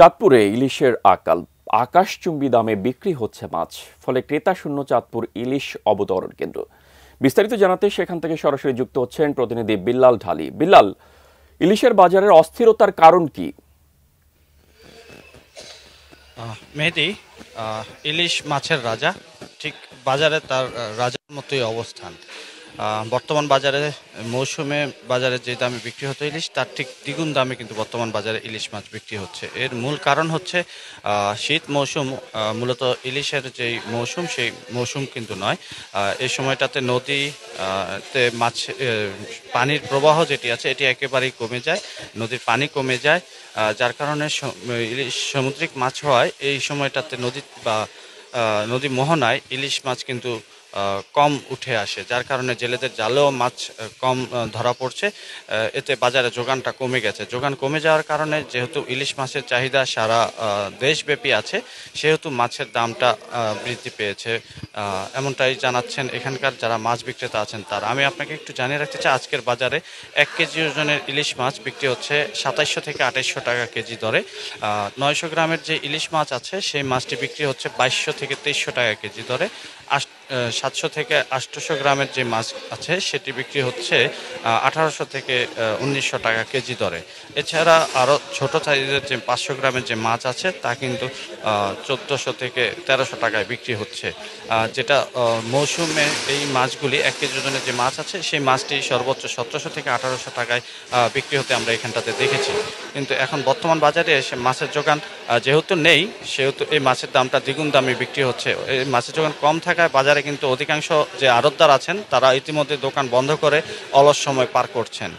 চাঁদপুরে ইলিশের আকাল, আকাশচুম্বী দামে বিক্রি হচ্ছে মাছ, ফলে ক্রেতা শূন্য চাঁদপুর ইলিশ অবতরণ কেন্দ্র। বিস্তারিত জানাতে সেখান থেকে সরাসরি যুক্ত হচ্ছেন প্রতিনিধি বিল্লাল ঢালি। বিল্লাল, ইলিশের বাজারের অস্থিরতার কারণ কি? মেহেদী, ইলিশ মাছের রাজা, ঠিক বাজারে তার রাজার মতোই অবস্থান। বর্তমান বাজারে মৌসুমে বাজারে যে দামে বিক্রি হতো ইলিশ, তার ঠিক দ্বিগুণ দামে কিন্তু বর্তমান বাজারে ইলিশ মাছ বিক্রি হচ্ছে। এর মূল কারণ হচ্ছে শীত মৌসুম। মূলত ইলিশের যেই মৌসুম, সেই মৌসুম কিন্তু নয়। এই সময়টাতে নদীতে মাছ পানির প্রবাহ যেটি আছে এটি একেবারেই কমে যায়, নদীর পানি কমে যায়, যার কারণে ইলিশ সামুদ্রিক মাছ হওয়ায় এই সময়টাতে নদী মোহনায় ইলিশ মাছ কিন্তু কম উঠে আসে, যার কারণে জেলেদের জালেও মাছ কম ধরা পড়ছে। এতে বাজারে যোগানটা কমে গেছে। যোগান কমে যাওয়ার কারণে যেহেতু ইলিশ মাছের চাহিদা সারা দেশব্যাপী আছে, সেহেতু মাছের দামটা বৃদ্ধি পেয়েছে, এমনটাই জানাচ্ছেন এখানকার যারা মাছ বিক্রেতা আছেন তারা। আমি আপনাকে একটু জানিয়ে রাখতে চাই, আজকের বাজারে 1 কেজি ওজনের ইলিশ মাছ বিক্রি হচ্ছে 2700 থেকে 2800 টাকা কেজি দরে। 900 গ্রামের যে ইলিশ মাছ আছে সেই মাছটি বিক্রি হচ্ছে 2200 থেকে 2300 টাকা কেজি দরে। 700 থেকে 800 গ্রামের যে মাছ আছে সেটি বিক্রি হচ্ছে 1800 থেকে 1900 টাকা কেজি দরে। এছাড়া আরও ছোট সাইজের যে 500 গ্রামের যে মাছ আছে তা কিন্তু 1400 থেকে 1300 টাকায় বিক্রি হচ্ছে। যেটা মৌসুমে এই মাছগুলি 1 কেজি ওজনের যে মাছ আছে সেই মাছটি সর্বোচ্চ 1700 থেকে 1800 টাকায় বিক্রি হতে আমরা এখানটাতে দেখেছি। কিন্তু এখন বর্তমান বাজারে এসে মাছের যোগান যেহেতু নেই, সেহেতু এই মাছের দামটা দ্বিগুণ দামে বিক্রি হচ্ছে। এই মাছের যোগান কম থাকায় বাজারে কিন্তু অধিকাংশ যে আড়তদার আছেন তারা ইতিমধ্যে দোকান বন্ধ করে অলস সময় পার করছেন।